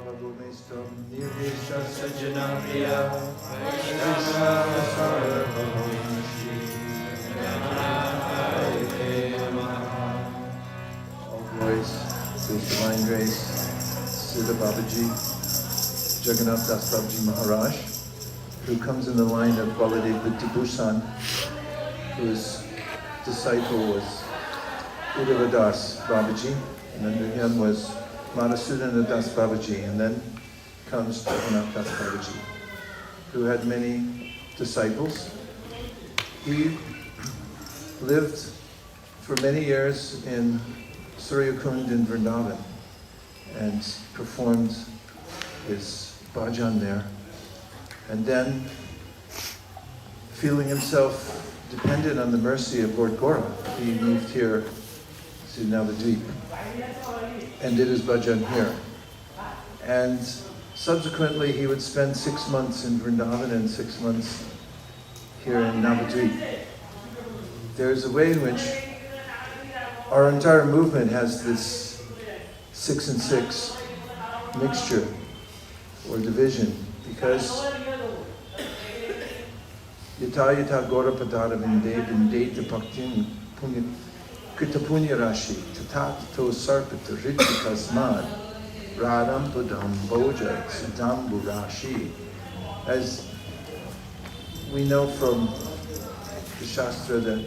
Bhavagunistam Nirvisha Sajjanapriya Vaisesika Sarvabhavanshi All glories to His Divine Grace, Siddha Babaji, Jagannāth Dās Bābājī Mahārāj, who comes in the line of Baladev Vidyabhūsan, whose disciple was Uddhava Dās Bābājī, and under him was Madhusudana Dās Bābājī, and then comes Jagannāth Dās Bābājī, who had many disciples. He lived for many years in Suryakund in Vrindavan and performed his bhajan there. And then, feeling himself dependent on the mercy of Lord Gaura, he moved here to Navadvip and did his bhajan here. And subsequently he would spend 6 months in Vrindavan and 6 months here in Navadvip. There's a way in which our entire movement has this 6 and 6 mixture or division, because Yata Yata Gaura Padara Vindeta Bhaktin Krita Punya Rashi Tatato Sarpata Ritikasmad Radam Padam Boja Siddhambu Rashi. As we know from the Shastra that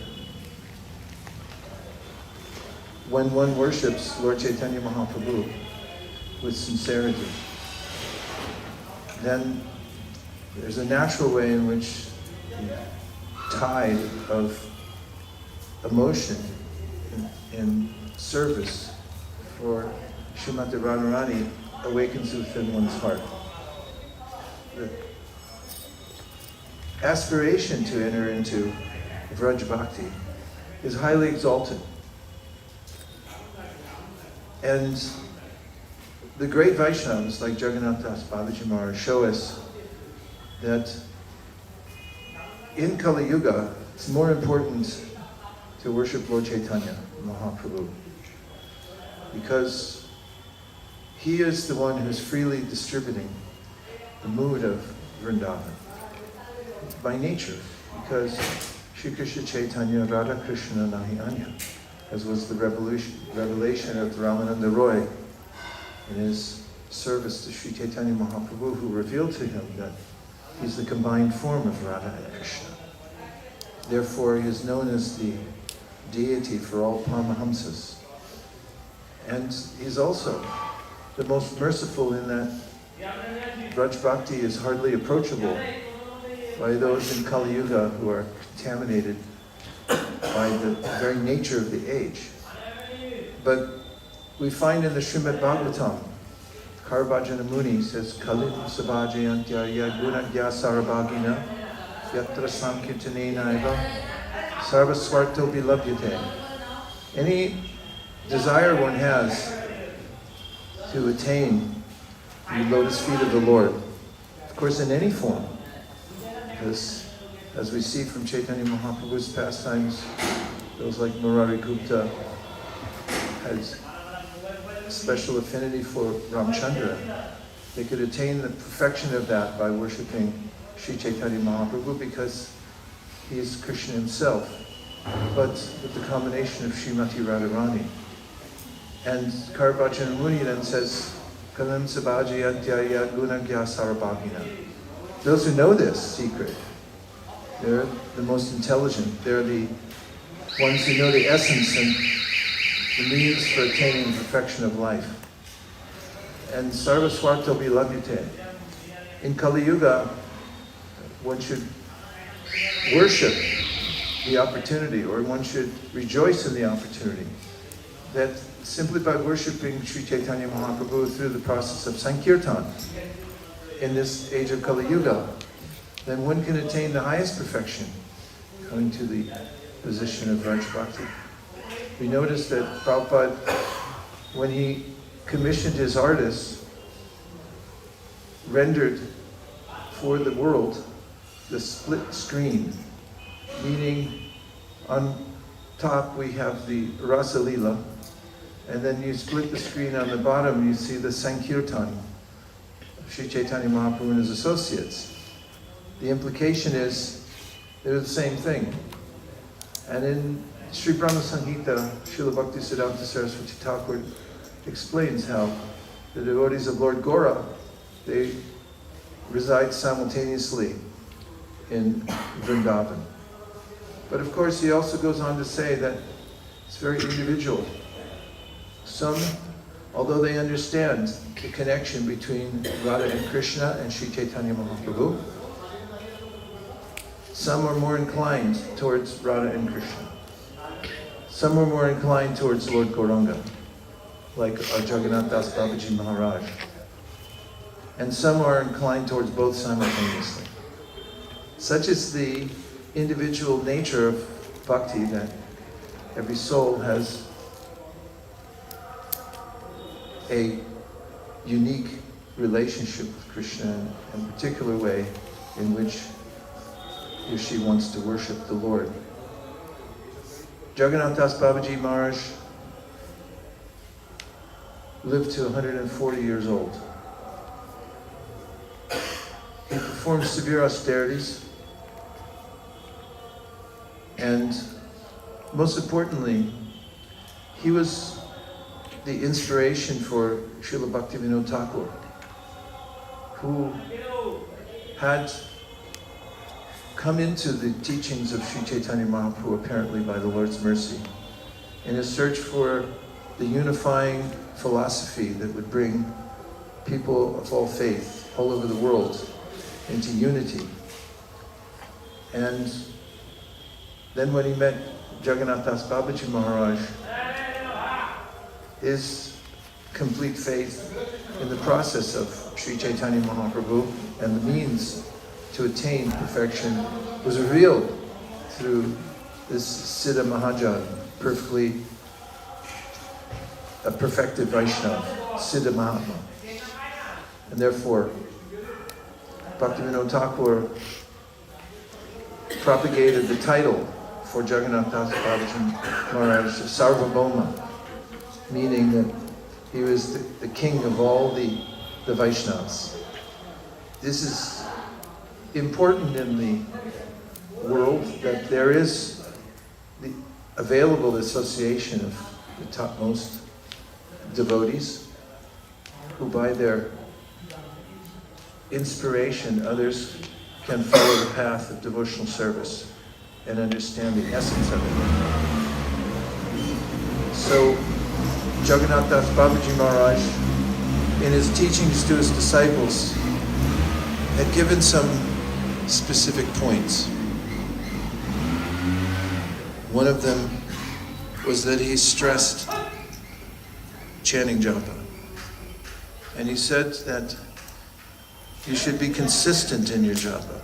when one worships Lord Caitanya Mahāprabhu with sincerity, then there's a natural way in which the tide of emotion in service for Srimati Radharani awakens within one's heart. The aspiration to enter into Vraj Bhakti is highly exalted. And the great Vaishnavas like Jagannāth Dās Bābājī Mahārāj show us that in Kali Yuga, it's more important to worship Lord Caitanya Mahāprabhu, because he is the one who's freely distributing the mood of Vrindavan by nature, because Shri Krishna Chaitanya Radha Kṛṣṇa Nahi Anya, as was the revelation of Ramananda Roy in his service to Sri Chaitanya Mahaprabhu, who revealed to him that he's the combined form of Radha and Krishna. Therefore, he is known as the deity for all Paramahamsas. And he's also the most merciful in that Vraj Bhakti is hardly approachable by those in Kali Yuga who are contaminated by the very nature of the age. But we find in the Srimad Bhagavatam, Karvajana Muni says, Kalim Sabhajayantya Yagunagya Sarabhagina Yatra Sankirtanena Eva Sarva Swarto Bilabhyate. Any desire one has to attain the lotus feet of the Lord, of course in any form, because as we see from Chaitanya Mahaprabhu's pastimes, those like Murari Gupta had special affinity for Ramchandra. They could attain the perfection of that by worshipping Sri Chaitanya Mahaprabhu, because he is Krishna himself, but with the combination of Srimati Radharani. And Karvajana Muni then says, Kalam Sabhajayantya Gunagya Sarabhagina. Those who know this secret, they're the most intelligent. They're the ones who know the essence and the means for attaining perfection of life. And Sarva Swarto Bilabhyate. In Kali Yuga, one should worship the opportunity, or one should rejoice in the opportunity, that simply by worshipping Sri Chaitanya Mahaprabhu through the process of Sankirtan in this age of Kali Yuga, then one can attain the highest perfection, coming to the position of Vraj Bhakti. We notice that Prabhupada, when he commissioned his artists, rendered for the world the split screen, meaning on top we have the Rasa Lila, and then you split the screen on the bottom, you see the Sankirtan, Sri Chaitanya Mahaprabhu and his associates. The implication is they're the same thing. And in Sri Brahma Samhita, Śrīla Bhaktisiddhanta Saraswati Ṭhākur explains how the devotees of Lord Gaura, they reside simultaneously in Vrindavan. But of course, he also goes on to say that it's very individual. Some, although they understand the connection between Radha and Krishna and Sri Chaitanya Mahaprabhu, some are more inclined towards Radha and Krishna. Some are more inclined towards Lord Gaurāṅga, like our Jagannāth Dās Bābājī Mahārāj. And some are inclined towards both simultaneously. Such is the individual nature of bhakti, that every soul has a unique relationship with Krishna in a particular way in which he or she wants to worship the Lord. Jagannāth Dās Bābājī Mahārāj lived to 140 years old. He performed severe austerities, and most importantly, he was the inspiration for Srila Bhaktivinod Ṭhākur, who had come into the teachings of Sri Chaitanya Mahaprabhu apparently by the Lord's mercy in a search for the unifying philosophy that would bring people of all faith all over the world into unity. And then when he met Jagannāth Dās Bābājī Mahārāj, his complete faith in the process of Sri Chaitanya Mahaprabhu and the means to attain perfection was revealed through this Siddha Mahātmā, a perfected Vaishnava, Siddha Mahātmā. And therefore, Bhaktivinod Ṭhākur propagated the title for Jagannāth Dās Bābājī Mahārāj, Sarvabhauma, meaning that he was the king of all the Vaishnavas. This is important in the world, that there is the available association of the topmost devotees who by their inspiration others can follow the path of devotional service and understand the essence of it. So Jagannāth Dās Bābājī Mahārāj, in his teachings to his disciples, had given some specific points. One of them was that he stressed chanting japa. And he said that you should be consistent in your japa.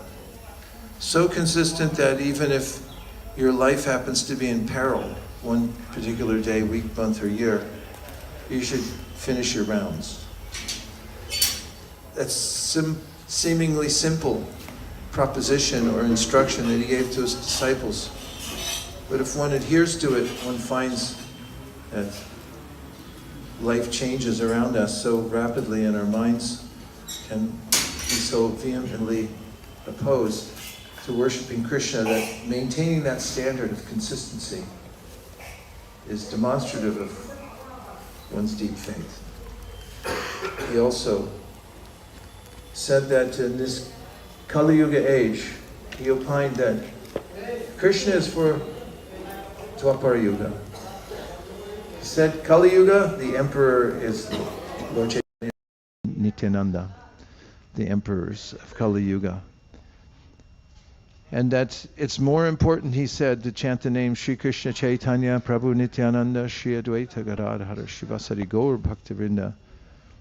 So consistent that even if your life happens to be in peril one particular day, week, month, or year, you should finish your rounds. That's seemingly simple proposition or instruction that he gave to his disciples. But if one adheres to it, one finds that life changes around us so rapidly and our minds can be so vehemently opposed to worshiping Krishna that maintaining that standard of consistency is demonstrative of one's deep faith. He also said that in this Kali Yuga age, he opined that Krishna is for Dwapara Yuga. He said Kali Yuga, the emperor is Lord Caitanya and Nityānanda, the emperors of Kali Yuga. And that it's more important, he said, to chant the name Sri Krishna Chaitanya Prabhu Nityānanda Shri Advaita Gadadhara Shivasari Gaur Bhaktivinoda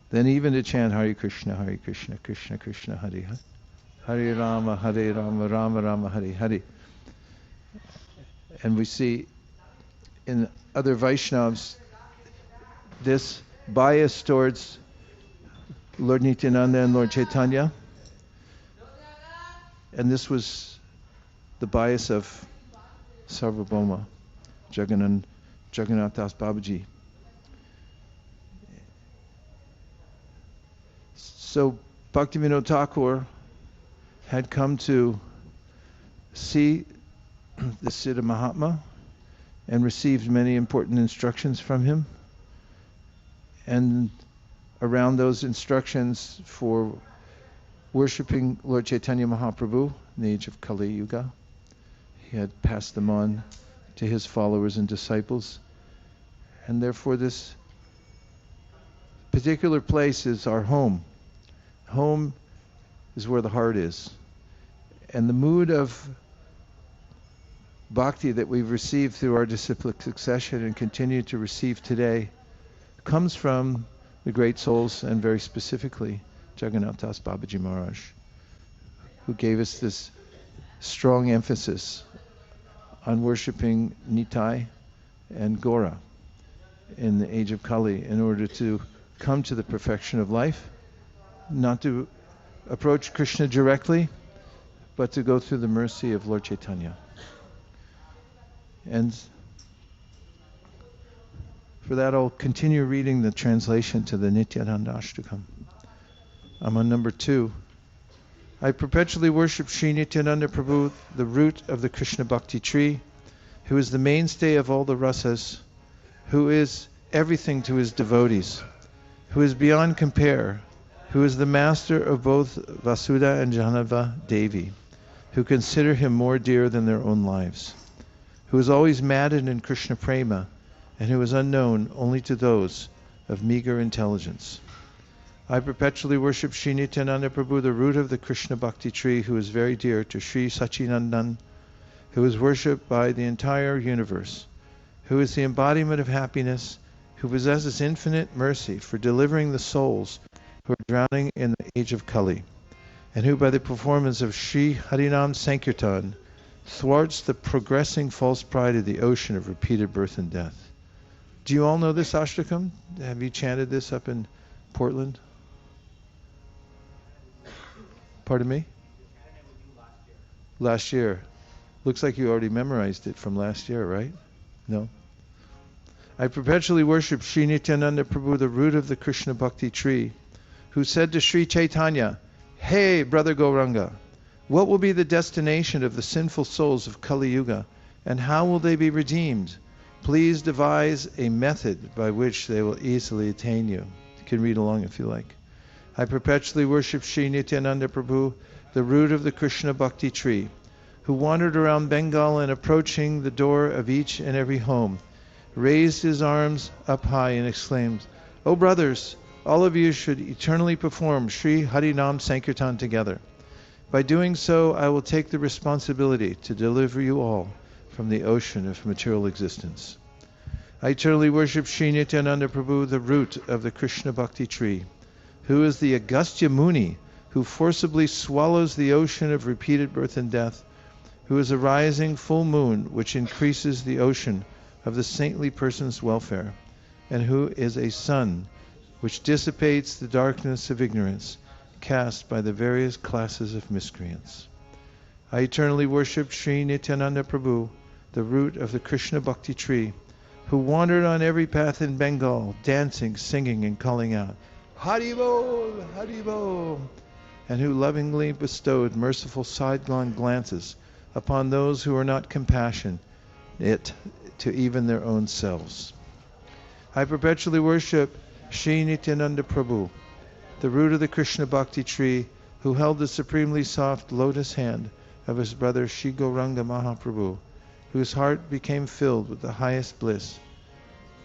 than even to chant Hare Krishna, Krishna Krishna, Hare Hare. Hare Rama, Rama Rama, Hare Hare. And we see in other Vaishnavas this bias towards Lord Nityānanda and Lord Caitanya. And this was the bias of Sarvabhauma, Jagannāth Dās Bābājī. So Bhaktivinod Ṭhākur had come to see the Siddha Mahātmā and received many important instructions from him. And around those instructions for worshipping Lord Caitanya Mahāprabhu in the age of Kali Yuga, he had passed them on to his followers and disciples. And therefore this particular place is our home. Home is where the heart is. And the mood of bhakti that we've received through our disciplic succession and continue to receive today comes from the great souls, and very specifically Jagannāth Dās Bābājī Mahārāj, who gave us this strong emphasis on worshipping Nityānanda and Gaurāṅga in the age of Kali in order to come to the perfection of life, not to approach Krishna directly, but to go through the mercy of Lord Caitanya. And for that, I'll continue reading the translation to the Nityānanda Ashtakam. I'm on number 2. I perpetually worship Sri Nityananda Prabhu, the root of the Krishna Bhakti tree, who is the mainstay of all the rasas, who is everything to his devotees, who is beyond compare, who is the master of both Vasudha and Janava Devi, who consider him more dear than their own lives, who is always maddened in Krishna prema, and who is unknown only to those of meager intelligence. I perpetually worship Sri Nityananda Prabhu, the root of the Krishna Bhakti tree, who is very dear to Sri Sachinandan, who is worshipped by the entire universe, who is the embodiment of happiness, who possesses infinite mercy for delivering the souls who are drowning in the age of Kali, and who by the performance of Sri Harinam Sankirtan thwarts the progressing false pride of the ocean of repeated birth and death. Do you all know this ashtakam? Have you chanted this up in Portland? Pardon me? Last year. Looks like you already memorized it from last year, right? No? I perpetually worship Sri Nityananda Prabhu, the root of the Krishna Bhakti tree, who said to Sri Chaitanya, "Hey, brother Gaurāṅga, what will be the destination of the sinful souls of Kali Yuga, and how will they be redeemed? Please devise a method by which they will easily attain you." You can read along if you like. I perpetually worship Sri Nityananda Prabhu, the root of the Krishna Bhakti tree, who wandered around Bengal and approaching the door of each and every home, raised his arms up high and exclaimed, "O brothers, all of you should eternally perform Sri Harinam Sankirtan together. By doing so, I will take the responsibility to deliver you all from the ocean of material existence." I eternally worship Sri Nityananda Prabhu, the root of the Krishna Bhakti tree, who is the Agastya Muni, who forcibly swallows the ocean of repeated birth and death, who is a rising full moon which increases the ocean of the saintly person's welfare, and who is a sun which dissipates the darkness of ignorance cast by the various classes of miscreants. I eternally worship Sri Nityananda Prabhu, the root of the Krishna Bhakti tree, who wandered on every path in Bengal, dancing, singing, and calling out, "Hari Bol, Hari Bol," and who lovingly bestowed merciful sidelong glances upon those who were not compassionate to even their own selves. I perpetually worship Sri Nityananda Prabhu, the root of the Krishna Bhakti tree, who held the supremely soft lotus hand of his brother Sri Gaurāṅga Mahaprabhu, whose heart became filled with the highest bliss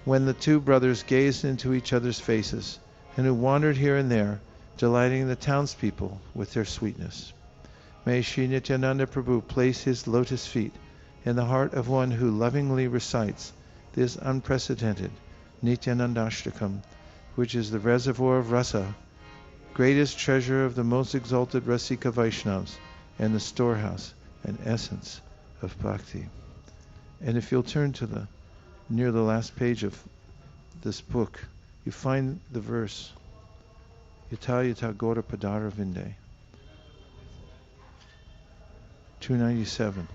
when the two brothers gazed into each other's faces, and who wandered here and there, delighting the townspeople with their sweetness. May Sri Nityananda Prabhu place his lotus feet in the heart of one who lovingly recites this unprecedented Nityanandashtakam, which is the reservoir of rasa, greatest treasure of the most exalted rasika Vaishnavas, and the storehouse and essence of bhakti. And if you'll turn to near the last page of this book, you find the verse, Yata Yata Gora Padara Vinde, 297.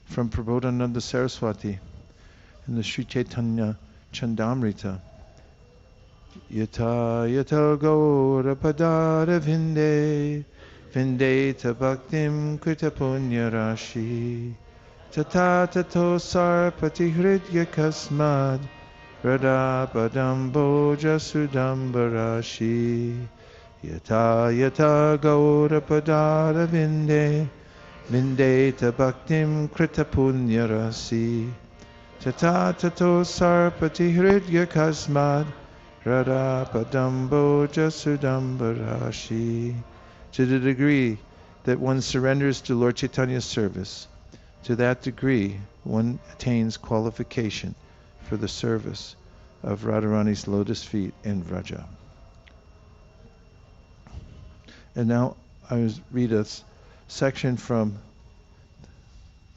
From Prabodhananda Saraswati in the Sri Chaitanya Chandamrita, Yata yata gaura padara vinde, vindeta bhaktim krita punya rashi, tata tato sarpati hridya kasmad, rada padambo jasudambarashi. Yata yata gaura padara vinde, vindeta bhaktim krita punya rasi, tata tato sarpati hridya kasmad, Radha Padambo Jasudambarashi. To the degree that one surrenders to Lord Chaitanya's service, to that degree one attains qualification for the service of Radharani's lotus feet in Vraja. And now I will read a section from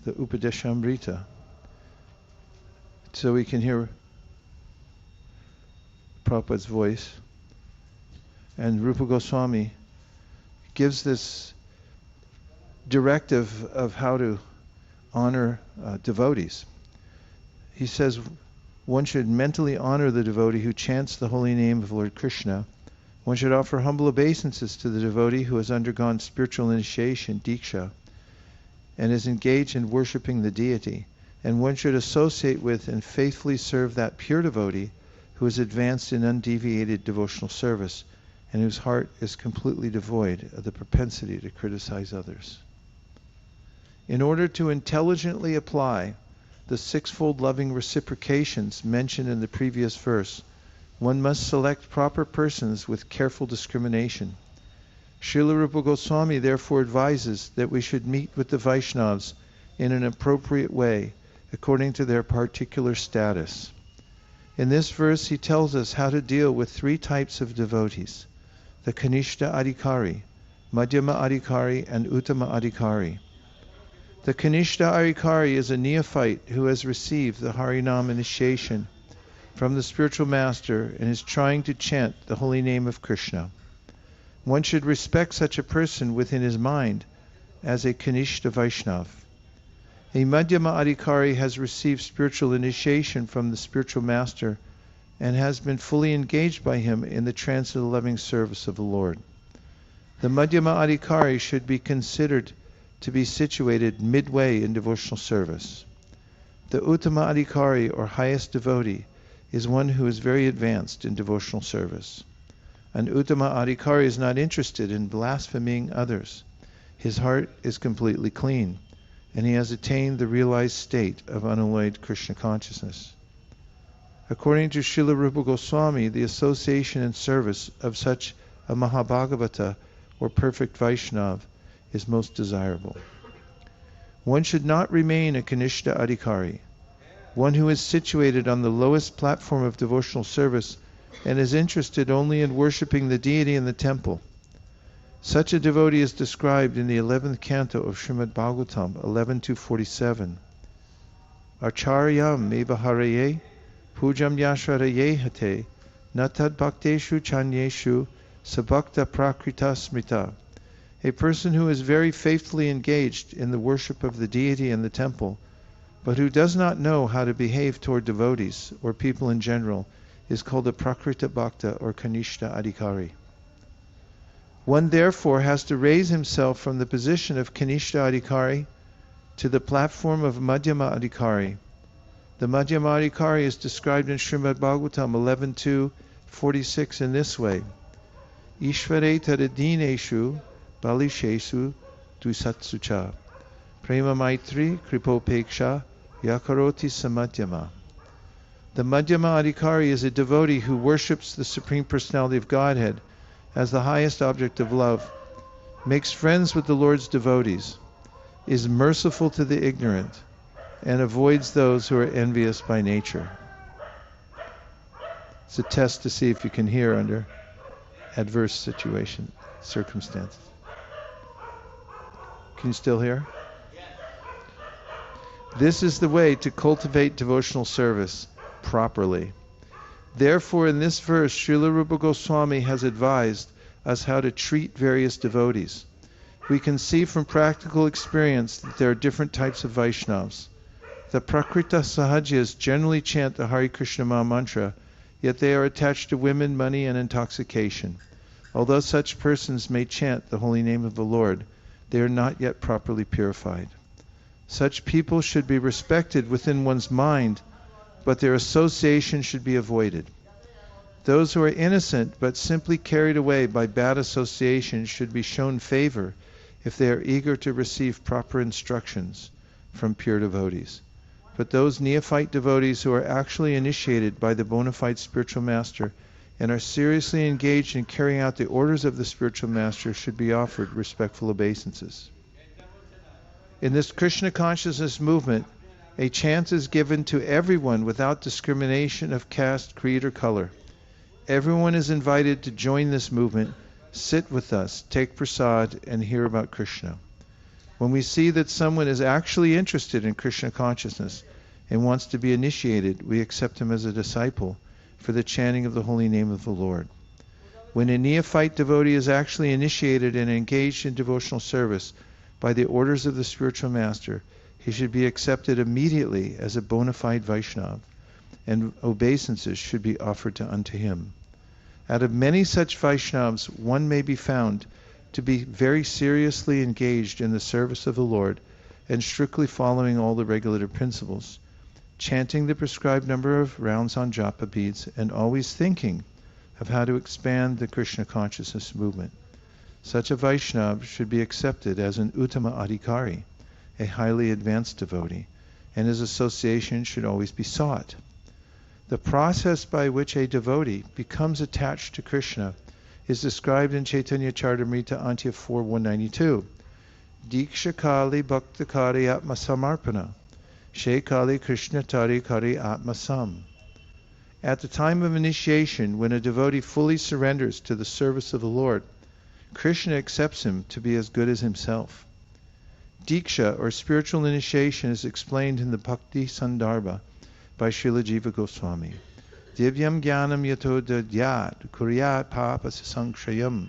the Upadeshamrita so we can hear Prabhupada's voice. And Rupa Goswami gives this directive of how to honor devotees. He says one should mentally honor the devotee who chants the holy name of Lord Krishna. One should offer humble obeisances to the devotee who has undergone spiritual initiation, Diksha, and is engaged in worshipping the deity. And one should associate with and faithfully serve that pure devotee who is advanced in undeviated devotional service and whose heart is completely devoid of the propensity to criticize others. In order to intelligently apply the sixfold loving reciprocations mentioned in the previous verse, one must select proper persons with careful discrimination. Srila Rupa Goswami therefore advises that we should meet with the Vaishnavas in an appropriate way according to their particular status. In this verse he tells us how to deal with three types of devotees: the Kanishta Adhikari, Madhyama Adhikari, and Uttama Adhikari. The Kanishta Adhikari is a neophyte who has received the Harinam initiation from the spiritual master and is trying to chant the holy name of Krishna. One should respect such a person within his mind as a Kanishta Vaishnav. A Madhyama Adhikari has received spiritual initiation from the spiritual master and has been fully engaged by him in the trance of the loving service of the Lord. The Madhyama Adhikari should be considered to be situated midway in devotional service. The Uttama Adhikari, or highest devotee, is one who is very advanced in devotional service. An Uttama Adhikari is not interested in blaspheming others. His heart is completely clean, and he has attained the realized state of unalloyed Krishna consciousness. According to Srila Rupa Goswami, the association and service of such a Mahabhagavata, or perfect Vaishnav, is most desirable. One should not remain a Kanishta Adhikari, one who is situated on the lowest platform of devotional service and is interested only in worshipping the deity in the temple. Such a devotee is described in the 11th canto of Srimad Bhagavatam 11-47. Acharyam me baharaye, pujam yashraraye hate, natad bhakteshu chanyeshu, sabhakta prakrita smrita. A person who is very faithfully engaged in the worship of the deity in the temple, but who does not know how to behave toward devotees or people in general, is called a prakrita bhakta or kanishta adhikari. One therefore has to raise himself from the position of kanishta adhikari to the platform of madhyama adhikari. The madhyama adhikari is described in Srimad Bhagavatam 11:2-46 in this way: Ishvare tadadineshu balisheshu dusatsucha prema maitri kripopeksha yakaroti samadhyama. The madhyama adhikari is a devotee who worships the Supreme Personality of Godhead as the highest object of love, makes friends with the Lord's devotees, is merciful to the ignorant, and avoids those who are envious by nature. It's a test to see if you can hear under adverse circumstances. Can you still hear? This is the way to cultivate devotional service properly. Therefore, in this verse, Srila Rupa Goswami has advised us how to treat various devotees. We can see from practical experience that there are different types of Vaishnavas. The Prakrita Sahajas generally chant the Hare Krishna Maha Mantra yet they are attached to women, money, and intoxication. Although such persons may chant the holy name of the Lord, they are not yet properly purified. Such people should be respected within one's mind, but their association should be avoided. Those who are innocent but simply carried away by bad association should be shown favor if they are eager to receive proper instructions from pure devotees. But those neophyte devotees who are actually initiated by the bona fide spiritual master and are seriously engaged in carrying out the orders of the spiritual master should be offered respectful obeisances. In this Krishna consciousness movement, a chance is given to everyone without discrimination of caste, creed, or color. Everyone is invited to join this movement, sit with us, take prasad, and hear about Krishna. When we see that someone is actually interested in Krishna consciousness and wants to be initiated, we accept him as a disciple for the chanting of the holy name of the Lord. When a neophyte devotee is actually initiated and engaged in devotional service by the orders of the spiritual master, he should be accepted immediately as a bona fide Vaishnava, and obeisances should be offered unto him. Out of many such Vaishnavas, one may be found to be very seriously engaged in the service of the Lord and strictly following all the regulative principles, chanting the prescribed number of rounds on japa beads, and always thinking of how to expand the Krishna consciousness movement. Such a Vaishnava should be accepted as an Uttama Adhikari, a highly advanced devotee, and his association should always be sought. The process by which a devotee becomes attached to Krishna is described in Chaitanya Charitamrita Antya 4.192. Diksha Kali Bhakta Kari Atma Samarpana, She Kali Krishna Tari Kari Atma Sam. At the time of initiation, when a devotee fully surrenders to the service of the Lord, Krishna accepts him to be as good as himself. Diksha, or spiritual initiation, is explained in the Bhakti Sandarbha by Śrīla Jiva Goswami. Divyam Jnanam Yato Dadyat Kuryat Papa Sasankshayam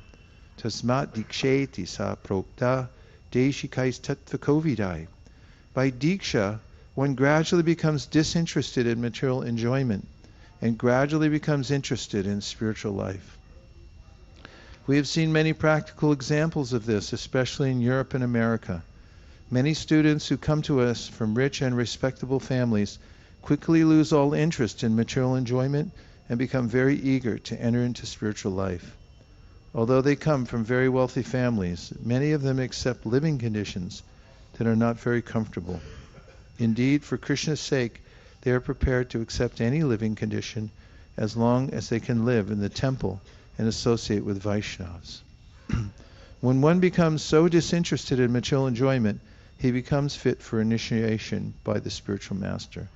Tasmat Diksheti Sa Prokta Deshikais Tattvakovidai. By Diksha, one gradually becomes disinterested in material enjoyment and gradually becomes interested in spiritual life. We have seen many practical examples of this, especially in Europe and America. Many students who come to us from rich and respectable families quickly lose all interest in material enjoyment and become very eager to enter into spiritual life. Although they come from very wealthy families, many of them accept living conditions that are not very comfortable. Indeed, for Krishna's sake, they are prepared to accept any living condition as long as they can live in the temple and associate with Vaishnavas. When one becomes so disinterested in material enjoyment, he becomes fit for initiation by the spiritual master.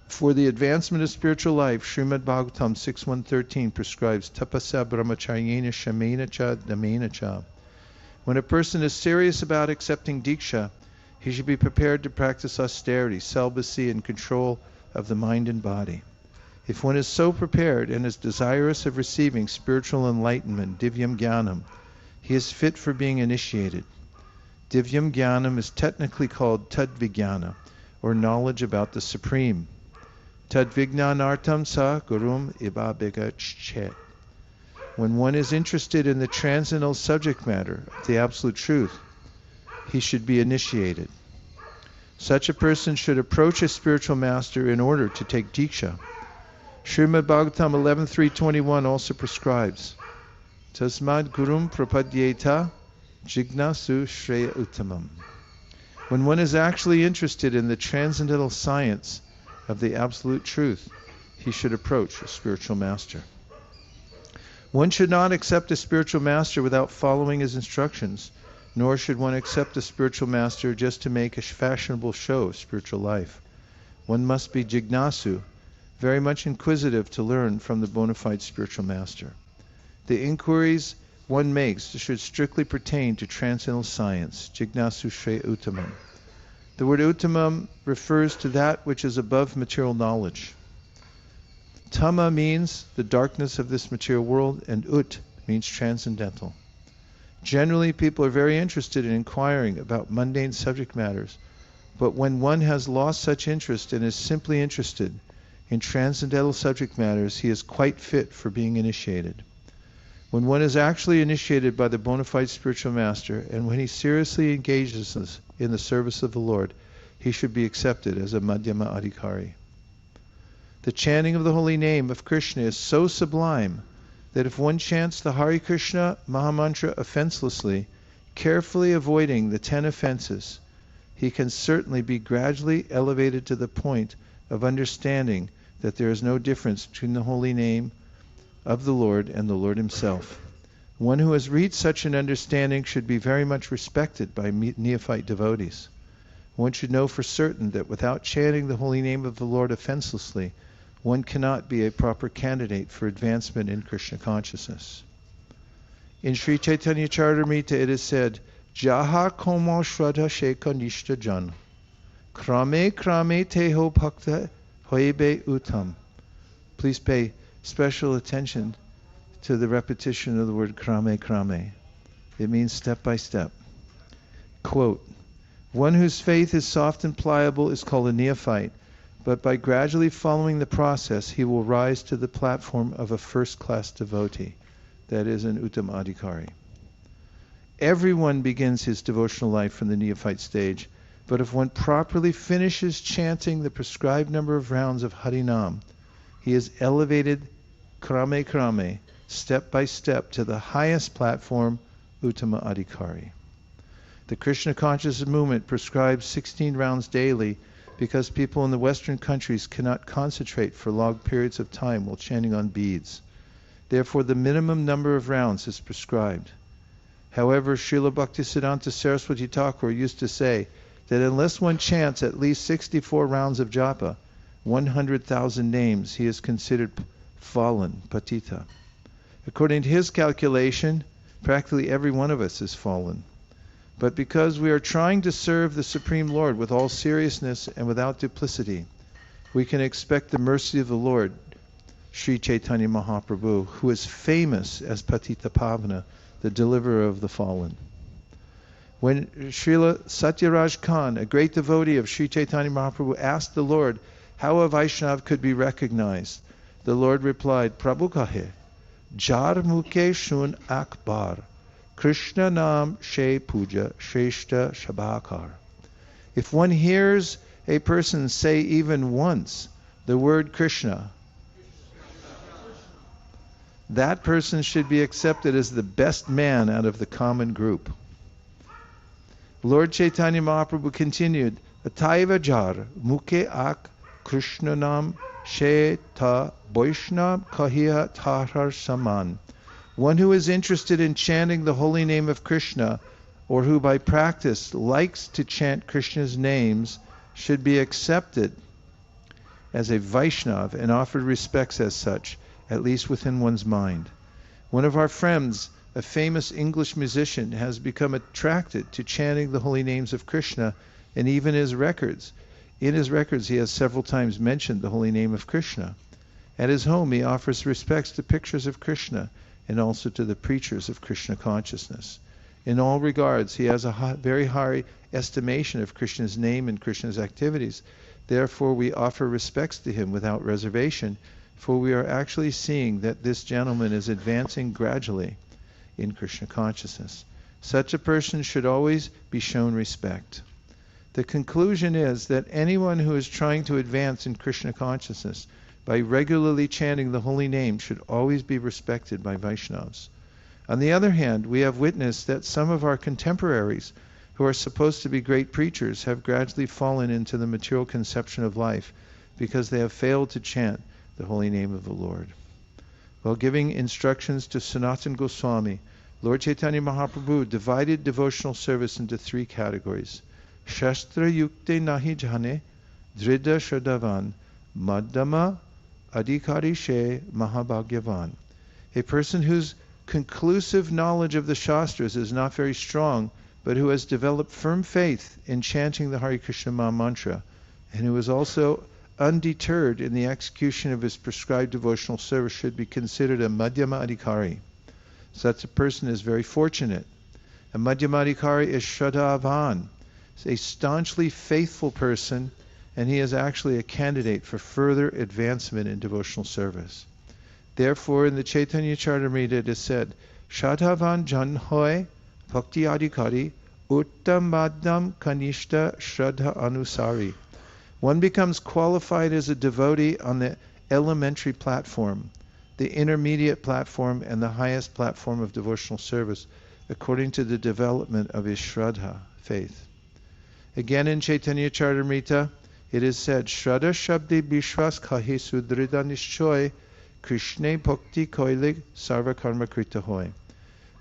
For the advancement of spiritual life, Srimad Bhagavatam 6.113 prescribes tapasya brahmacharyena shamena cha damena cha. When a person is serious about accepting diksha, he should be prepared to practice austerity, celibacy, and control of the mind and body. If one is so prepared and is desirous of receiving spiritual enlightenment, divyam jnanam, he is fit for being initiated. Divyam jnanam is technically called tadvijnana, or knowledge about the Supreme. Tadvijnanartam sa gurum ibabhigachet. When one is interested in the transcendental subject matter of the Absolute Truth, he should be initiated. Such a person should approach a spiritual master in order to take diksha. Srimad Bhagavatam 11.3.21 also prescribes, Tasmad gurum prapadyeta jignasu shreya uttamam. When one is actually interested in the transcendental science of the Absolute Truth, he should approach a spiritual master. One should not accept a spiritual master without following his instructions, nor should one accept a spiritual master just to make a fashionable show of spiritual life. One must be jignasu, very much inquisitive to learn from the bona fide spiritual master. The inquiries one makes should strictly pertain to transcendental science, jignasu shreya uttamam. The word uttamam refers to that which is above material knowledge. Tama means the darkness of this material world, and ut means transcendental. Generally, people are very interested in inquiring about mundane subject matters, but when one has lost such interest and is simply interested In transcendental subject matters, he is quite fit for being initiated. When one is actually initiated by the bona fide spiritual master, and when he seriously engages in the service of the Lord, he should be accepted as a Madhyama Adhikari. The chanting of the holy name of Krishna is so sublime that if one chants the Hare Krishna Mahamantra offenselessly, carefully avoiding the 10 offenses, he can certainly be gradually elevated to the point of understanding that there is no difference between the holy name of the Lord and the Lord himself. One who has reached such an understanding should be very much respected by neophyte devotees. One should know for certain that without chanting the holy name of the Lord offenselessly, one cannot be a proper candidate for advancement in Krishna consciousness. In Sri Chaitanya Charitamrita it is said, Jaha komo shraddha sheka nishta jan, krame krame teho bhakta hoibe uttam. Please pay special attention to the repetition of the word krame krame. It means step by step. Quote, one whose faith is soft and pliable is called a neophyte, but by gradually following the process, he will rise to the platform of a first-class devotee, that is an Uttama Adhikari. Everyone begins his devotional life from the neophyte stage, but if one properly finishes chanting the prescribed number of rounds of Harinam, he is elevated krame krame, step by step, to the highest platform, Uttama Adhikari. The Krishna consciousness movement prescribes 16 rounds daily because people in the Western countries cannot concentrate for long periods of time while chanting on beads. Therefore, the minimum number of rounds is prescribed. However, Śrīla Bhaktisiddhanta Saraswati Ṭhākur used to say that unless one chants at least 64 rounds of japa, 100,000 names, he is considered fallen, patita. According to his calculation, practically every one of us is fallen. But because we are trying to serve the Supreme Lord with all seriousness and without duplicity, we can expect the mercy of the Lord, Sri Caitanya Mahāprabhu, who is famous as Patita Pavana, the deliverer of the fallen. When Srila Satyaraj Khan, a great devotee of Sri Caitanya Mahāprabhu, asked the Lord how a Vaishnav could be recognized, the Lord replied, Prabhu kahe, jar mukhe shun akbar, Krishna nam she puja shreshta shabakar. If one hears a person say even once the word Krishna, that person should be accepted as the best man out of the common group. Lord Caitanya Mahaprabhu continued, Ataiva jar mukhe ak Krishna nam she ta Vaishnava kahiya tahar saman. One who is interested in chanting the holy name of Krishna, or who by practice likes to chant Krishna's names, should be accepted as a Vaishnava and offered respects as such, at least within one's mind. One of our friends, a famous English musician, has become attracted to chanting the holy names of Krishna, and even in his records he has several times mentioned the holy name of Krishna. At his home he offers respects to pictures of Krishna and also to the preachers of Krishna consciousness. In all regards, he has a very high estimation of Krishna's name and Krishna's activities. Therefore, we offer respects to him without reservation, for we are actually seeing that this gentleman is advancing gradually in Krishna consciousness. Such a person should always be shown respect. The conclusion is that anyone who is trying to advance in Krishna consciousness by regularly chanting the holy name should always be respected by Vaishnavas. On the other hand, we have witnessed that some of our contemporaries, who are supposed to be great preachers, have gradually fallen into the material conception of life because they have failed to chant the holy name of the Lord. While giving instructions to Sanatana Goswami, Lord Caitanya Mahaprabhu divided devotional service into 3 categories. Shastra yukte nahi jhane, dhrida shadavan, madhyama adhikari she mahabhagyavan. A person whose conclusive knowledge of the Shastras is not very strong, but who has developed firm faith in chanting the Hare Krishna Maha Mantra, and who is also undeterred in the execution of his prescribed devotional service, should be considered a Madhyama Adhikari. Such a person is very fortunate. A Madhyama Adhikari is Shraddhavan, a staunchly faithful person, and he is actually a candidate for further advancement in devotional service. Therefore, in the Chaitanya Charitamrita it is said, Shadhavan jan hoy bhakti adhikari uttam madhyam kanishta shraddha anusari. One becomes qualified as a devotee on the elementary platform, the intermediate platform, and the highest platform of devotional service, according to the development of his shraddha, faith. Again in Chaitanya Charitamrita, it is said, Shraddha Shabdi Bishwas Kahi Sudrida Nishchoy Krishna Bhakti Koilig Sarva Karma Krita Hoy.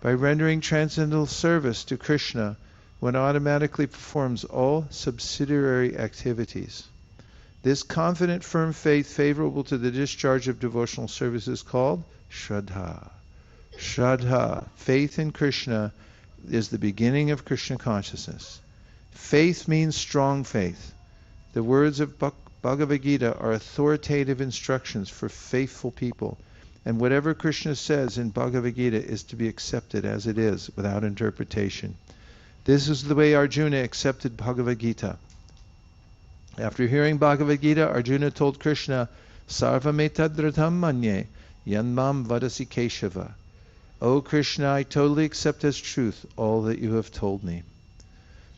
By rendering transcendental service to Krishna, one automatically performs all subsidiary activities. This confident, firm faith favorable to the discharge of devotional service is called Shraddha. Shraddha, faith in Krishna, is the beginning of Krishna consciousness. Faith means strong faith. The words of Bhagavad Gita are authoritative instructions for faithful people, and whatever Krishna says in Bhagavad Gita is to be accepted as it is, without interpretation. This is the way Arjuna accepted Bhagavad Gita. After hearing Bhagavad Gita, Arjuna told Krishna, Sarvametadradham manye yanmam vadasi keshava. O Krishna, I totally accept as truth all that you have told me.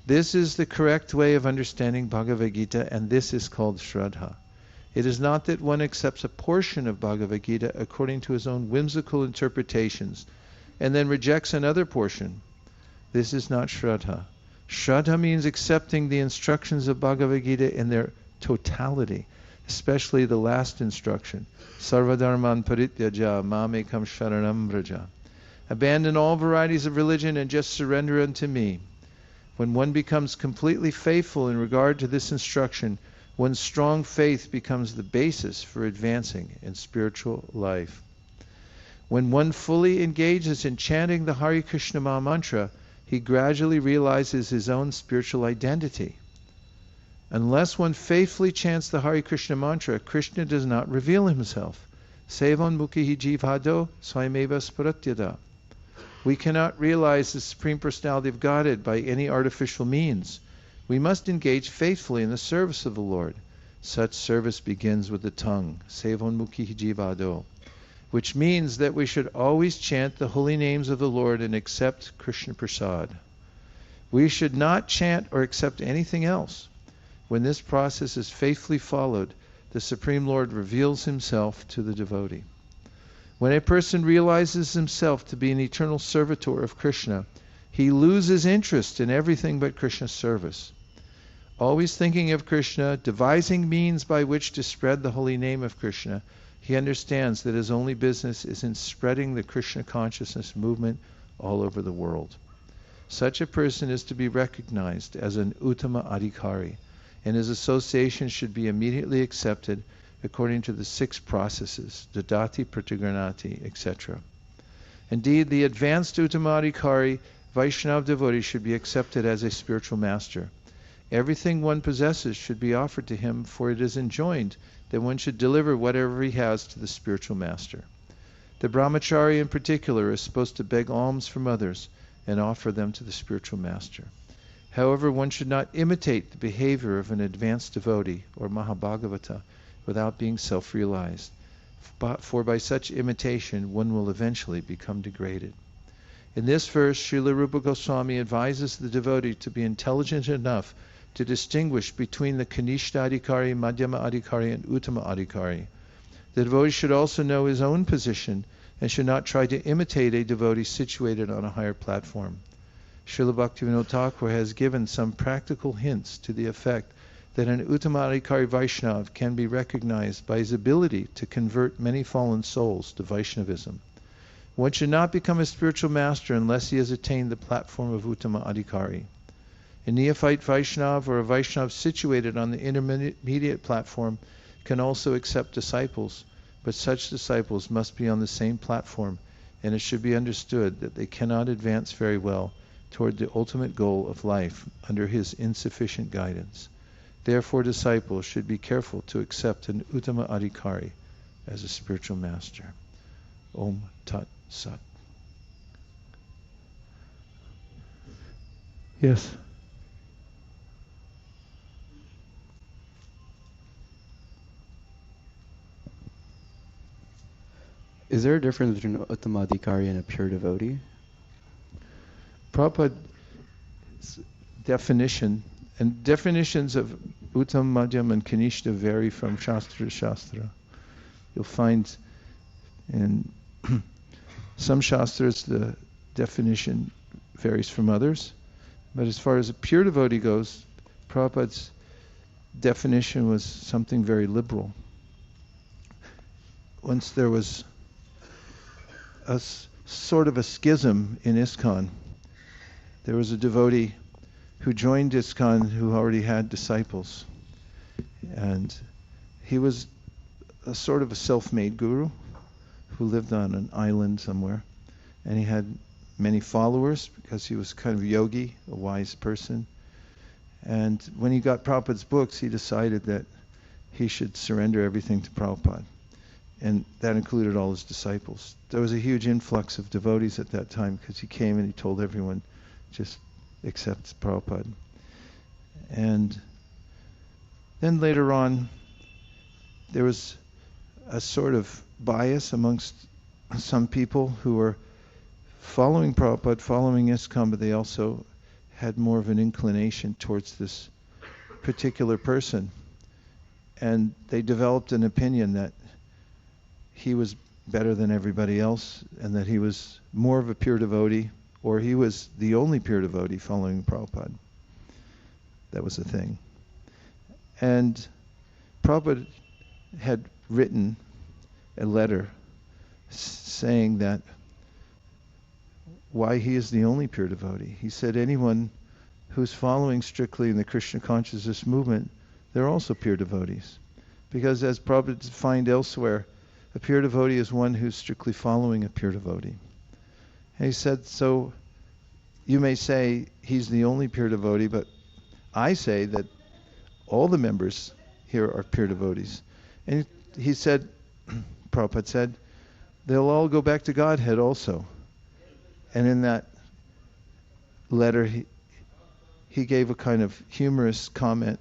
This is the correct way of understanding Bhagavad Gita, and this is called Shraddha. It is not that one accepts a portion of Bhagavad Gita according to his own whimsical interpretations, and then rejects another portion. This is not Shraddha. Shraddha means accepting the instructions of Bhagavad Gita in their totality, especially the last instruction, Sarvadharman parityaja mamekam sharanam vraja. Abandon all varieties of religion and just surrender unto me. When one becomes completely faithful in regard to this instruction, one's strong faith becomes the basis for advancing in spiritual life. When one fully engages in chanting the Hare Krishna Maha Mantra, he gradually realizes his own spiritual identity. Unless one faithfully chants the Hare Krishna mantra, Krishna does not reveal himself. Sevan mukhi jivhado swayameva sparatyada. We cannot realize the Supreme Personality of Godhead by any artificial means. We must engage faithfully in the service of the Lord. Such service begins with the tongue, Sevan mukhi jivhado, which means that we should always chant the holy names of the Lord and accept Krishna Prasad. We should not chant or accept anything else. When this process is faithfully followed, the Supreme Lord reveals himself to the devotee. When a person realizes himself to be an eternal servitor of Krishna, he loses interest in everything but Krishna's service. Always thinking of Krishna, devising means by which to spread the holy name of Krishna, he understands that his only business is in spreading the Krishna consciousness movement all over the world. Such a person is to be recognized as an Uttama Adhikari, and his association should be immediately accepted according to the 6 processes, Dadati, Pratigranati, etc. Indeed, the advanced Uttama Adhikari, Vaishnava devotee, should be accepted as a spiritual master. Everything one possesses should be offered to him, for it is enjoined that one should deliver whatever he has to the spiritual master. The brahmachari in particular is supposed to beg alms from others and offer them to the spiritual master. However, one should not imitate the behavior of an advanced devotee or Mahabhagavata without being self-realized, for by such imitation one will eventually become degraded. In this verse, Śrīla Rupa Goswami advises the devotee to be intelligent enough to distinguish between the Kanishta Adhikari, Madhyama Adhikari, and Uttama Adhikari. The devotee should also know his own position and should not try to imitate a devotee situated on a higher platform. Śrīla Bhaktivinod Ṭhākur has given some practical hints to the effect that an Uttama Adhikari Vaishnava can be recognized by his ability to convert many fallen souls to Vaishnavism. One should not become a spiritual master unless he has attained the platform of Uttama Adhikari. A neophyte Vaishnava or a Vaishnava situated on the intermediate platform can also accept disciples, but such disciples must be on the same platform, and it should be understood that they cannot advance very well toward the ultimate goal of life under his insufficient guidance. Therefore, disciples should be careful to accept an Uttama Adhikari as a spiritual master. Om Tat Sat. Yes. Is there a difference between an Uttamadhikari and a pure devotee? Prabhupada's definition, and definitions of Uttam, Madhyam, and Kanishta vary from Shastra to Shastra. You'll find in some Shastras the definition varies from others, but as far as a pure devotee goes, Prabhupada's definition was something very liberal. Once there was a sort of a schism in ISKCON. There was a devotee who joined ISKCON who already had disciples. And he was a sort of a self-made guru who lived on an island somewhere. And he had many followers because he was kind of a yogi, a wise person. And when he got Prabhupada's books, he decided that he should surrender everything to Prabhupada. And that included all his disciples. There was a huge influx of devotees at that time because he came and he told everyone, just accept Prabhupada. And then later on, there was a sort of bias amongst some people who were following Prabhupada, following ISKCON, but they also had more of an inclination towards this particular person. And they developed an opinion that he was better than everybody else, and that he was more of a pure devotee, or he was the only pure devotee following Prabhupada. That was the thing. And Prabhupada had written a letter saying that why he is the only pure devotee. He said anyone who's following strictly in the Krishna consciousness movement, they're also pure devotees. Because as Prabhupada defined elsewhere, a pure devotee is one who's strictly following a pure devotee. And he said, so you may say he's the only pure devotee, but I say that all the members here are pure devotees. And he said, Prabhupada said, they'll all go back to Godhead also. And in that letter, he gave a kind of humorous comment.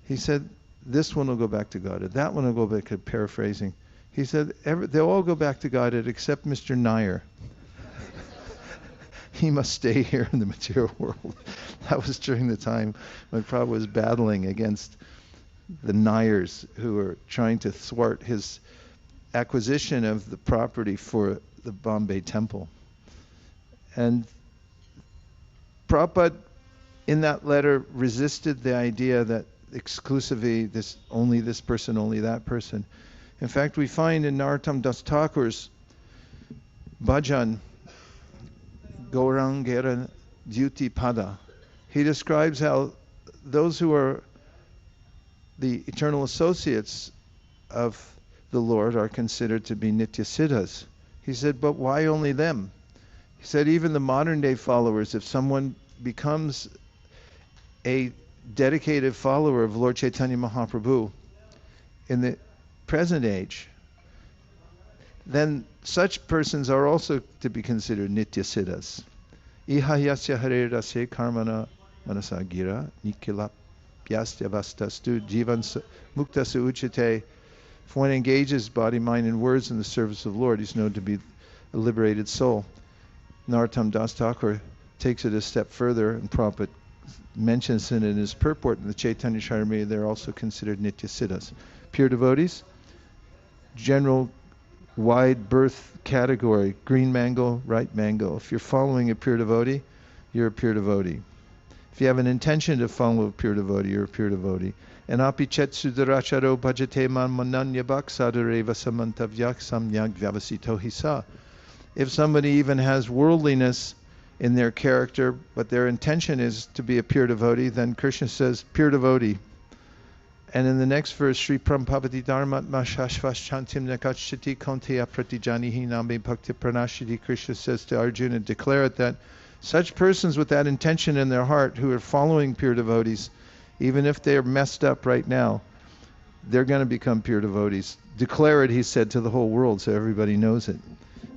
He said, this one will go back to Godhead, that one will go back to, paraphrasing. He said, they'll all go back to Godhead except Mr. Nair. He must stay here in the material world. That was during the time when Prabhupada was battling against the Nairs who were trying to thwart his acquisition of the property for the Bombay temple. And Prabhupada, in that letter, resisted the idea that exclusively only this person, only that person. In fact, we find in Nityānanda Dās Bābājī's bhajan, Gaurāṅga Duty Pada, he describes how those who are the eternal associates of the Lord are considered to be Nityasiddhas. He said, but why only them? He said, even the modern day followers, if someone becomes a dedicated follower of Lord Caitanya Mahāprabhu in the present age, then such persons are also to be considered Nityasiddhas. Iha yasya hare rase karmana manasa gira nikilap yasya vastastu jivan muktasa uchite. If one engages body, mind, and words in the service of the Lord, he's known to be a liberated soul. Nityānanda Dās Bābājī takes it a step further, and Prabhupada mentions it in his purport in the Chaitanya Charitamrita. They're also considered Nityasiddhas. Pure devotees, general wide birth category, green mango, right mango. If you're following a pure devotee, you're a pure devotee. If you have an intention to follow a pure devotee, you're a pure devotee. And api chet sudaracharo bhajate man mananya bhak sadareva samantavyak samyak vyavasito hisa. If somebody even has worldliness in their character, but their intention is to be a pure devotee, then Krishna says, pure devotee. And in the next verse, Sri Prampavati Dharmatma Shashvas Chantim Nakachiti Konteya Pratijanihi Name Bhakti Pranashiti. Krishna says to Arjuna, declare it that such persons with that intention in their heart who are following pure devotees, even if they're messed up right now, they're going to become pure devotees. Declare it, he said, to the whole world so everybody knows it.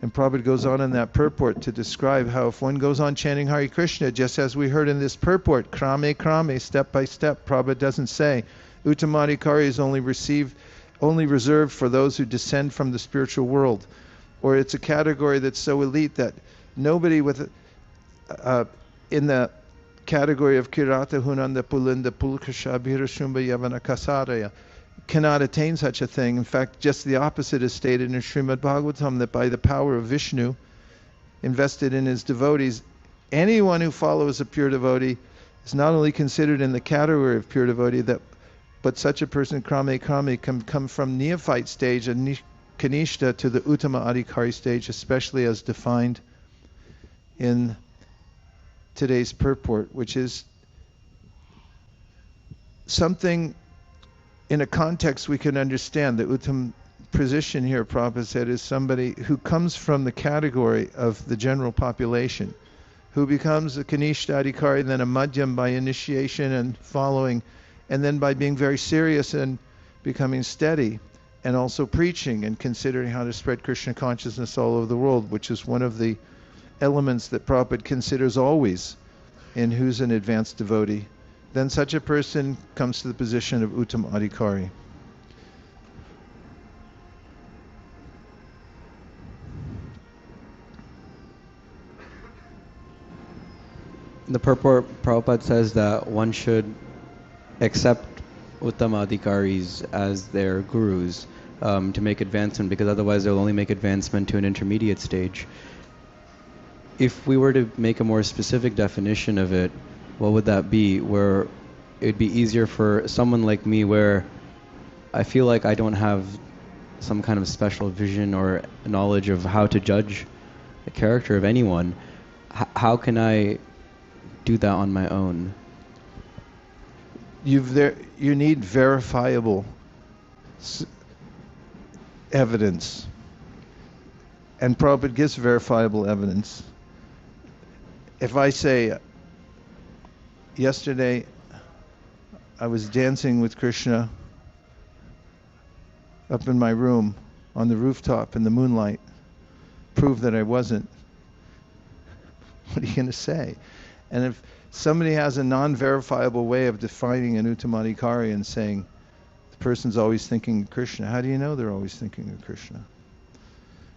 And Prabhupada goes on in that purport to describe how if one goes on chanting Hare Krishna, just as we heard in this purport, krame, step by step, Prabhupada doesn't say Uttamadhikari is only reserved for those who descend from the spiritual world. or it's a category that's so elite that nobody in the category of Kirata Hunanda Pulinda Pulkasha Bhirashumba Yavana Kasaraya cannot attain such a thing. In fact, just the opposite is stated in Srimad Bhagavatam, that by the power of Vishnu invested in his devotees, anyone who follows a pure devotee is not only considered in the category of pure devotee, but such a person, krame can come from neophyte stage and kanishta to the uttama adhikari stage, especially as defined in today's purport, which is something in a context we can understand. The uttam position here, Prabhupada said, is somebody who comes from the category of the general population, who becomes a kanishta adhikari, then a madhyam by initiation and following, and then by being very serious and becoming steady, and also preaching and considering how to spread Krishna consciousness all over the world, which is one of the elements that Prabhupada considers always in who's an advanced devotee. Then such a person comes to the position of Uttam Adhikari. The purport, Prabhupada says that one should accept Uttama Adhikaris as their gurus to make advancement, because otherwise they'll only make advancement to an intermediate stage. If we were to make a more specific definition of it, what would that be? Where it'd be easier for someone like me, where I feel like I don't have some kind of special vision or knowledge of how to judge the character of anyone. How can I do that on my own? You need verifiable evidence, and Prabhupada gives verifiable evidence. If I say, yesterday I was dancing with Krishna up in my room on the rooftop in the moonlight, prove that I wasn't, what are you going to say? And if somebody has a non-verifiable way of defining an Uttamadhikari and saying the person's always thinking of Krishna, how do you know they're always thinking of Krishna?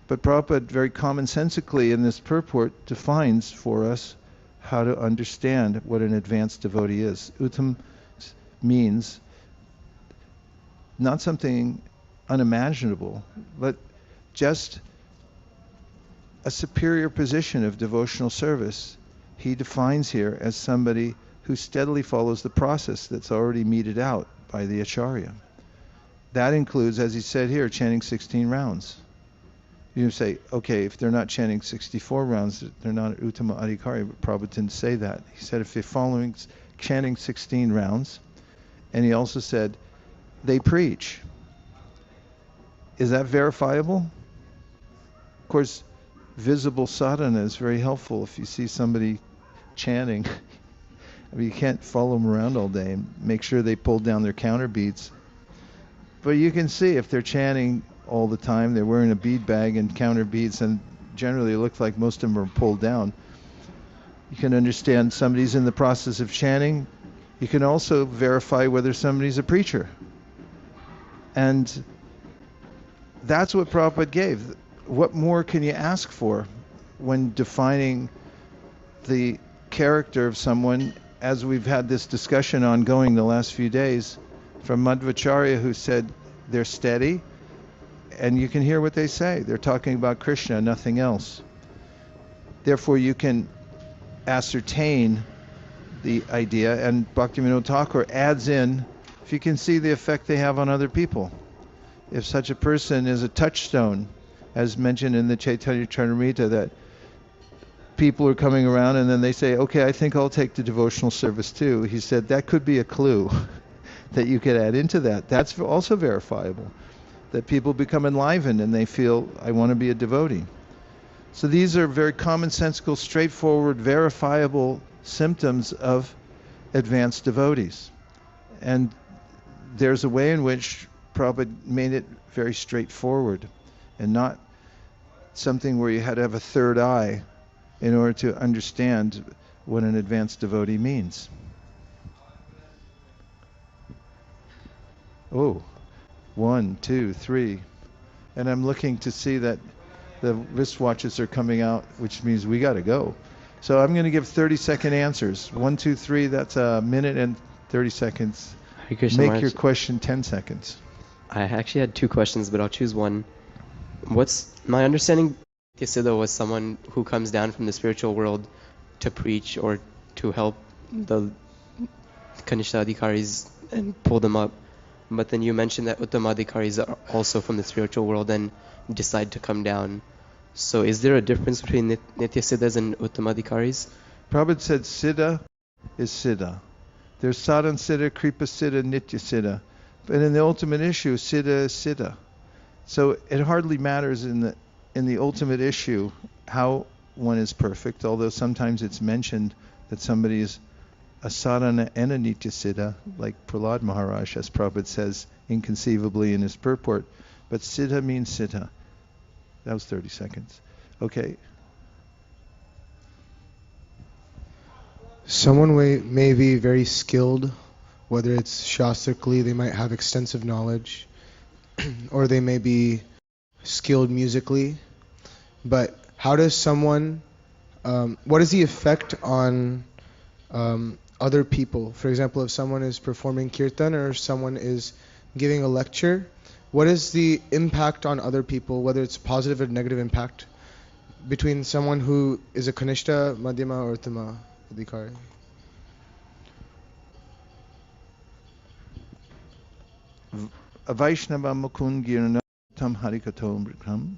But Prabhupada very commonsensically in this purport defines for us how to understand what an advanced devotee is. Uttam means not something unimaginable, but just a superior position of devotional service. He defines here as somebody who steadily follows the process that's already meted out by the Acharya. That includes, as he said here, chanting 16 rounds. You say, okay, if they're not chanting 64 rounds, they're not Uttama Adhikari, but Prabhupada didn't say that. He said if they're following, chanting 16 rounds, and he also said, they preach. Is that verifiable? Of course, visible sadhana is very helpful. If you see somebody chanting, I mean, you can't follow them around all day and make sure they pull down their counter beads. But you can see if they're chanting all the time, they're wearing a bead bag and counter beads, and generally it looks like most of them are pulled down. You can understand somebody's in the process of chanting. You can also verify whether somebody's a preacher. And that's what Prabhupada gave. What more can you ask for when defining the character of someone, as we've had this discussion ongoing the last few days, from Madhvacharya, who said they're steady, and you can hear what they say. They're talking about Krishna, nothing else. Therefore, you can ascertain the idea, and Bhaktivinod Ṭhākur adds in, if you can see the effect they have on other people. If such a person is a touchstone, as mentioned in the Chaitanya Charitamrita, that people are coming around and then they say, okay, I think I'll take the devotional service too. He said that could be a clue that you could add into that. That's also verifiable, that people become enlivened and they feel, I want to be a devotee. So these are very commonsensical, straightforward, verifiable symptoms of advanced devotees. And there's a way in which Prabhupada made it very straightforward and not something where you had to have a third eye in order to understand what an advanced devotee means. Oh, 1, 2, 3. And I'm looking to see that the wristwatches are coming out, which means we got to go. So I'm going to give 30-second answers. 1, 2, 3, that's a minute and 30 seconds. Hare Krishna Make Maharaj. your question 10 seconds. I actually had 2 questions, but I'll choose one. What's my understanding? Nityānanda was someone who comes down from the spiritual world to preach or to help the Kanishta Adhikaris and pull them up. But then you mentioned that Uttama Adhikaris are also from the spiritual world and decide to come down. So is there a difference between Nityasiddhas and Uttama Adhikaris? Prabhupada said Siddha is Siddha. There's Sadhan Siddha, Kripa Siddha, Nitya Siddha. But in the ultimate issue, Siddha is Siddha. So it hardly matters in the ultimate issue how one is perfect, although sometimes it's mentioned that somebody is a sadhana and a nitya siddha, like Prahlad Maharaj, as Prabhupada says inconceivably in his purport. But siddha means siddha. That was 30 seconds. Okay. Someone may be very skilled, whether it's shastrically, they might have extensive knowledge, or they may be skilled musically. But how does someone, what is the effect on other people? For example, if someone is performing kirtan or someone is giving a lecture, what is the impact on other people, whether it's positive or negative impact, between someone who is a Kanishta, Madhyama, or Uttama Adhikari? Vaishnava Mukund Girna Tam Harikatom Brikram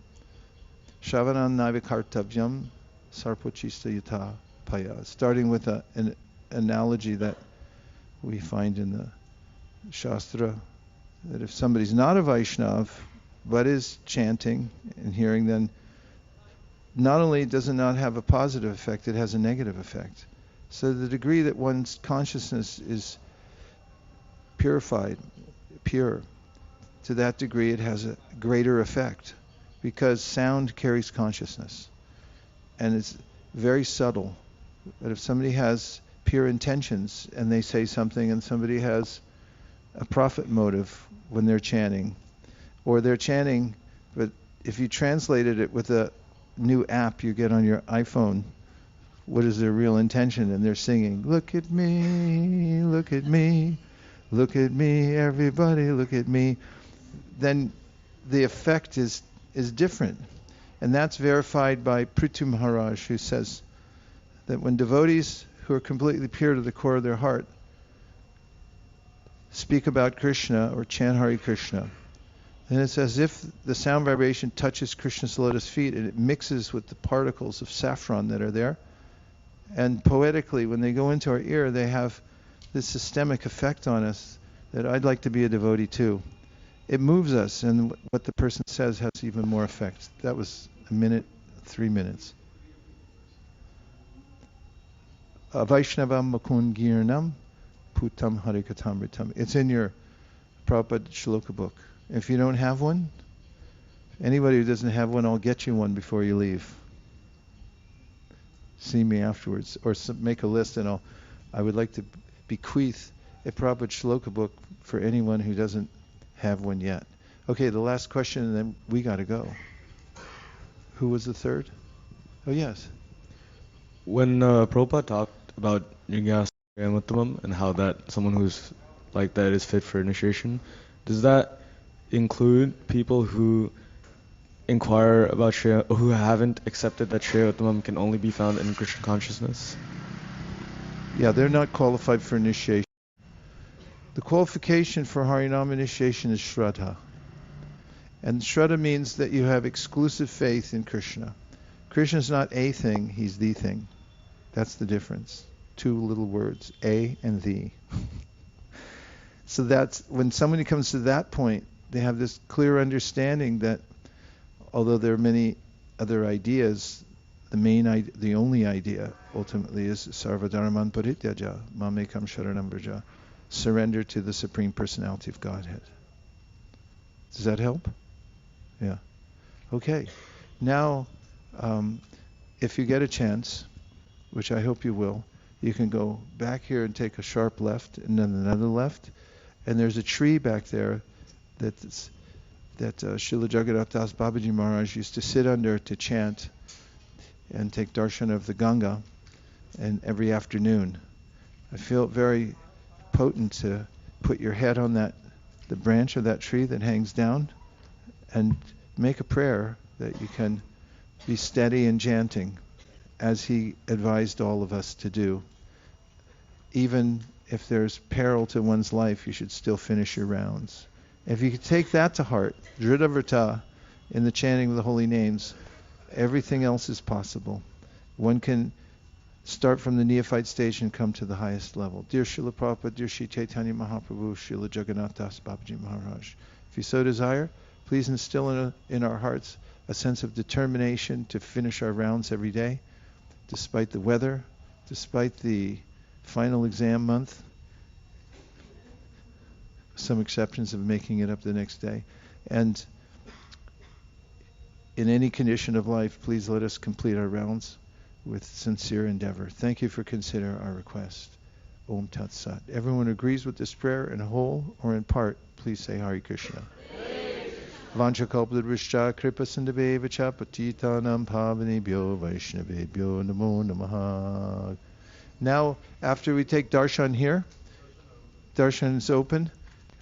Shavanan Navikartavyam Sarpochista Yata Paya. Starting with an analogy that we find in the Shastra, that if somebody's not a Vaishnav but is chanting and hearing, then not only does it not have a positive effect, it has a negative effect. So the degree that one's consciousness is purified, pure, to that degree it has a greater effect, because sound carries consciousness and it's very subtle. But if somebody has pure intentions and they say something, and somebody has a profit motive when they're chanting, or they're chanting, but if you translated it with a new app you get on your iPhone, what is their real intention? And they're singing, look at me, look at me, look at me, everybody look at me. Then the effect is different. And that's verified by Prithu Maharaj, who says that when devotees who are completely pure to the core of their heart speak about Krishna or chant Hare Krishna, then it's as if the sound vibration touches Krishna's lotus feet and it mixes with the particles of saffron that are there. And poetically, when they go into our ear, they have this systemic effect on us that I'd like to be a devotee too. It moves us, and what the person says has even more effect. That was a minute, 3 minutes. Vaishnavam Mukund Girnam Putam Harikatamritam. It's in your Prabhupada Shloka book. If you don't have one, anybody who doesn't have one, I'll get you one before you leave. See me afterwards, or make a list, and I would like to bequeath a Prabhupada Shloka book for anyone who doesn't have one yet. Okay, the last question, and then we got to go. Who was the third? Oh, yes. When Prabhupada talked about Yajna and Uttamam and how that someone who's like that is fit for initiation, does that include people who inquire about Shreya, who haven't accepted that Shreya Uttamam can only be found in Krishna consciousness? Yeah, they're not qualified for initiation. The qualification for Harinam initiation is Shraddha. And Shraddha means that you have exclusive faith in Krishna. Krishna's not a thing, he's the thing. That's the difference. 2 little words, a and the. So that's, when somebody comes to that point, they have this clear understanding that although there are many other ideas, the only idea ultimately is Sarvadharman Parityaja, Mamekam Sharanam Vraja. Surrender to the Supreme Personality of Godhead. Does that help? Yeah. Okay. Now, if you get a chance, which I hope you will, you can go back here and take a sharp left and then another left. And there's a tree back there that that Śrīla Jagannāth Dās Bābājī Mahārāj used to sit under to chant and take darshan of the Ganga, and every afternoon. I feel it very potent to put your head on the branch of that tree that hangs down and make a prayer that you can be steady in chanting as he advised all of us to do. Even if there's peril to one's life, you should still finish your rounds. If you could take that to heart, Dhridavrata, in the chanting of the holy names, everything else is possible. One can start from the neophyte stage and come to the highest level. Dear Srila Prabhupada, dear Śrī Caitanya Mahāprabhu, Srila Jagannāth Dās Bābājī Mahārāj, if you so desire, please instill in our hearts a sense of determination to finish our rounds every day, despite the weather, despite the final exam month, some exceptions of making it up the next day. And in any condition of life, please let us complete our rounds with sincere endeavor. Thank you for considering our request. Om Tat Sat. Everyone agrees with this prayer in whole or in part, please say Hare Krishna. Vanchakalpadrishcha kripasindhavevacha patitanam pavanebhyo vaishnavebhyo namo namaha. Now, after we take darshan here, darshan is open.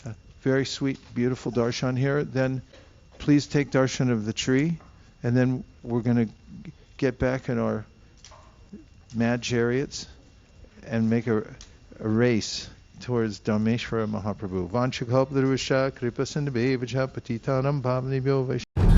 A very sweet, beautiful darshan here. Then please take darshan of the tree, and then we're going to get back in our mad chariots and make a race towards Dharmeshwara Mahaprabhu. Vanchakalpadrishcha kripasindhavevacha patitanam pavanebhyo vaishnavebhyo.